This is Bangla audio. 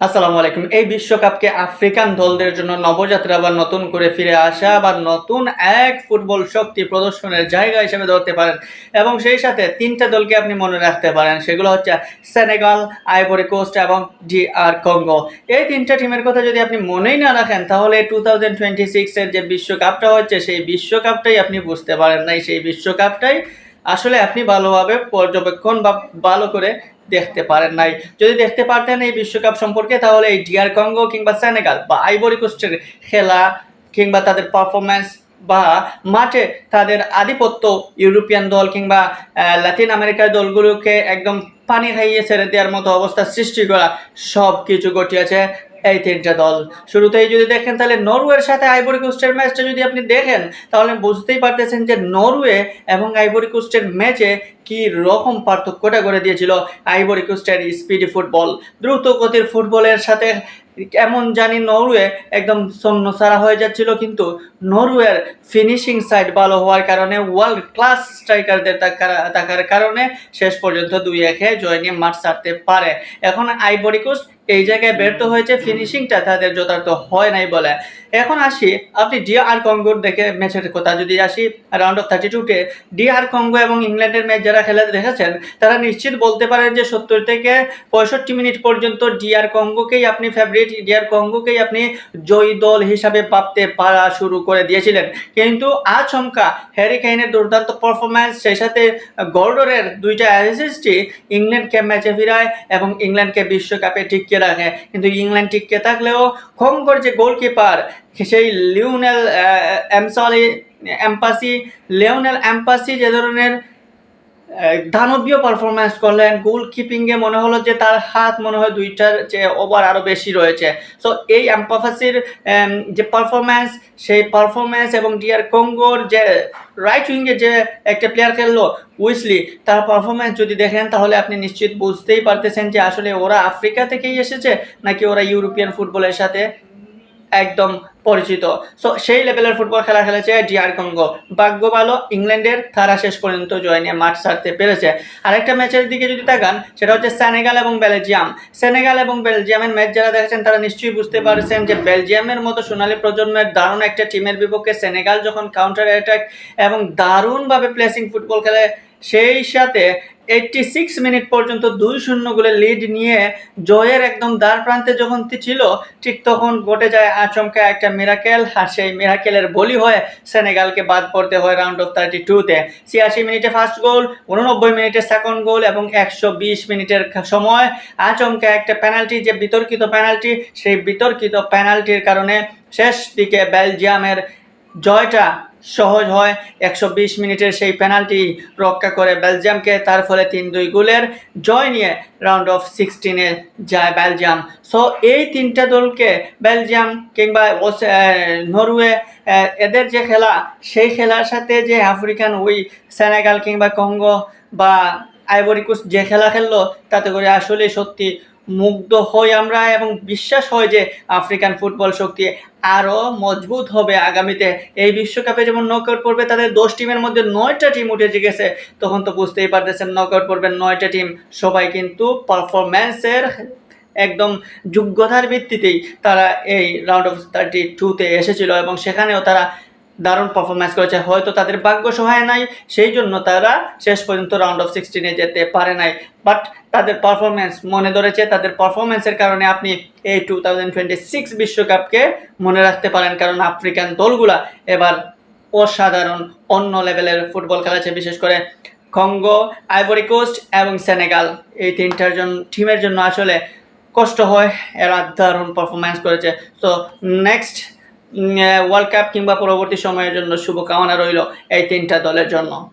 আসসালামু আলাইকুম। এই বিশ্বকাপকে আফ্রিকান দলদের জন্য নবযাত্রা বা নতুন করে ফিরে আসা বা নতুন এক ফুটবল শক্তি প্রদর্শনের জায়গা হিসেবে ধরতে পারেন এবং সেই সাথে ৩ টা দলকে আপনি মনে রাখতে পারেন। সেগুলো হচ্ছে সেনেগাল, আইভরি কোস্ট এবং DR কঙ্গো। এই ৩ টা টিমের কথা যদি আপনি মনেই না রাখেন তাহলে 2026 এর যে বিশ্বকাপটা হচ্ছে সেই বিশ্বকাপটাই আপনি বুঝতে পারেন নাই। সেই বিশ্বকাপটাই আসলে আপনি ভালোভাবে পর্যবেক্ষণ বা ভালো করে দেখতে পারেন নাই। যদি দেখতে পারতেন এই বিশ্বকাপ সম্পর্কে তাহলে এই DR কঙ্গো কিংবা সেনেগাল বা আইভরি কোস্টের খেলা কিংবা তাদের পারফরম্যান্স বা মাঠে তাদের আধিপত্য ইউরোপিয়ান দল কিংবা লাতিন আমেরিকার দলগুলোকে একদম পানি খাইয়ে ছেড়ে দেওয়ার মতো অবস্থা সৃষ্টি করা সব কিছু ঘটিয়েছে এই ৩ টা দল। শুরুতেই যদি দেখেন তাহলে নরওয়ের সাথে আইভরি কোস্টের ম্যাচটা যদি আপনি দেখেন তাহলে বুঝতেই পারতেছেন যে নরওয়ে এবং আইভরি কোস্টের ম্যাচে কি রকম পার্থক্যটা করে দিয়েছিল আইভরি কোস্টের স্পিডি ফুটবল, দ্রুত গতির ফুটবলের সাথে এমন জানি নরওয়ে একদম ছন্নছাড়া হয়ে যাচ্ছিল, কিন্তু নরওয়ের ফিনিশিং সাইড ভালো হওয়ার কারণে ওয়ার্ল্ড ক্লাস স্ট্রাইকারদের থাকার কারণে শেষ পর্যন্ত 2-1 জয় নিয়ে মাঠ ছাড়তে পারে। এখন আইভরি কোস্ট এই জায়গায় ব্যর্থ হয়েছে, ফিনিশিংটা তাদের যথার্থ হয় নাই বলে। এখন আসি আপনি DR কঙ্গোর দেখে ম্যাচের কথা যদি আসি, রাউন্ড অফ 32-তে DR কঙ্গো এবং ইংল্যান্ডের ম্যাচ যারা খেলে দেখেছেন তারা নিশ্চিত বলতে পারেন যে 70 থেকে 65 মিনিট পর্যন্ত DR কঙ্গোকেই আপনি ফেভারিট, DR কঙ্গোকেই আপনি জয়ী দল হিসাবে ভাবতে পারা শুরু করে দিয়েছিলেন। কিন্তু আচমকা হ্যারি কেইনের দুর্দান্ত পারফরম্যান্স, সেই সাথে গর্ডনের 2টা অ্যাসিস্টই ইংল্যান্ডকে ম্যাচে ফিরায় এবং ইংল্যান্ডকে বিশ্বকাপে টিকিয়ে রাখে। কিন্তু ইংল্যান্ড টিকিয়ে থাকলেও কঙ্গোর যে গোলকিপার সেই লিওনেল এমপাসি যে ধরনের দানবীয় পারফরম্যান্স করলেন, গোল কিপিংয়ে মনে হলো যে তার হাত মনে হয় 2টার চেয়ে ওভার আরও বেশি রয়েছে। সো এই এমপাসির যে পারফরম্যান্স, সেই পারফরম্যান্স এবং DR কঙ্গোর যে রাইট উইংয়ে যে একটা প্লেয়ার খেললো উইসলি, তার পারফরম্যান্স যদি দেখেন তাহলে আপনি নিশ্চিত বুঝতেই পারতেছেন যে আসলে ওরা আফ্রিকা থেকেই এসেছে নাকি ওরা ইউরোপিয়ান ফুটবলের সাথে একদম পরিচিত। সো সেই লেভেলের ফুটবল খেলা খেলেছে DR কঙ্গো। ভাগ্য ভালো ইংল্যান্ডের, তারা শেষ পর্যন্ত জয় নিয়ে মাঠ ছাড়তে পেরেছে। আরেকটা ম্যাচের দিকে যদি তাকান সেটা হচ্ছে সেনেগাল এবং বেলজিয়াম। সেনেগাল এবং বেলজিয়ামের ম্যাচ যারা দেখেছেন তারা নিশ্চয়ই বুঝতে পারছেন যে বেলজিয়ামের মতো সোনালী প্রজন্মের দারুণ একটা টিমের বিপক্ষে সেনেগাল যখন কাউন্টার অ্যাটাক এবং দারুণভাবে প্লেসিং ফুটবল খেলে, সেই সাথে 86 মিনিট পর্যন্ত 2-0 গোলে লিড নিয়ে জয়ের একদম দ্বার প্রান্তে যখন ছিল, ঠিক তখন ঘটে যায় আচমকা একটা মিরাকেল, আর সেই মিরাকেলের বলি হয়ে সেনেগালকে বাদ পড়তে হয় রাউন্ড অফ 32-তে। 86 মিনিটে ফার্স্ট গোল, 89 মিনিটে সেকেন্ড গোল এবং 120 মিনিটের সময় আচমকা একটা পেনাল্টি, যে বিতর্কিত পেনাল্টি, সেই বিতর্কিত পেনাল্টির কারণে শেষ দিকে বেলজিয়ামের জয়টা সহজ হয়। 120 মিনিটের সেই পেনাল্টি রক্ষা করে বেলজিয়ামকে, তার ফলে 3-2 গোলের জয় নিয়ে রাউন্ড অফ 16-এ যায় বেলজিয়াম। সো এই 3টা দলকে বেলজিয়াম কিংবা নরওয়ে এদের যে খেলা, সেই খেলার সাথে যে আফ্রিকান ওই সেনেগাল কিংবা কঙ্গো বা আইভরি কোস্ট যে খেলা খেললো, তাতে করে আসলে সত্যি মুগ্ধ হই আমরা এবং বিশ্বাস হয় যে আফ্রিকান ফুটবল শক্তি আরও মজবুত হবে আগামীতে। এই বিশ্বকাপে যেমন নকআউট পর্বে তাদের 10 টিমের মধ্যে 9টা টিম উঠে গেছে, তখন তো বুঝতেই পারতেছেন নকআউট পর্বের 9টা টিম সবাই কিন্তু পারফরম্যান্সের একদম যোগ্যতার ভিত্তিতেই তারা এই রাউন্ড অফ 32-তে এসেছিল এবং সেখানেও তারা দারুণ পারফরম্যান্স করেছে। হয়তো তাদের ভাগ্য সহায় নাই, সেই জন্য তারা শেষ পর্যন্ত রাউন্ড অফ 16-এ যেতে পারে নাই, বাট তাদের পারফরম্যান্স মনে ধরেছে। তাদের পারফরম্যান্সের কারণে আপনি এই 2026 বিশ্বকাপকে মনে রাখতে পারেন, কারণ আফ্রিকান দলগুলা এবার অসাধারণ অন্য লেভেলের ফুটবল খেলেছে। বিশেষ করে কঙ্গো, আইভরি কোস্ট এবং সেনেগাল, এই 3টার টিমের জন্য আসলে কষ্ট হয়, এরা দারুণ পারফরম্যান্স করেছে। সো নেক্সট ওয়ার্ল্ড কাপ কিংবা পরবর্তী সময়ের জন্য শুভকামনা রইল এই 3টা দলের জন্য।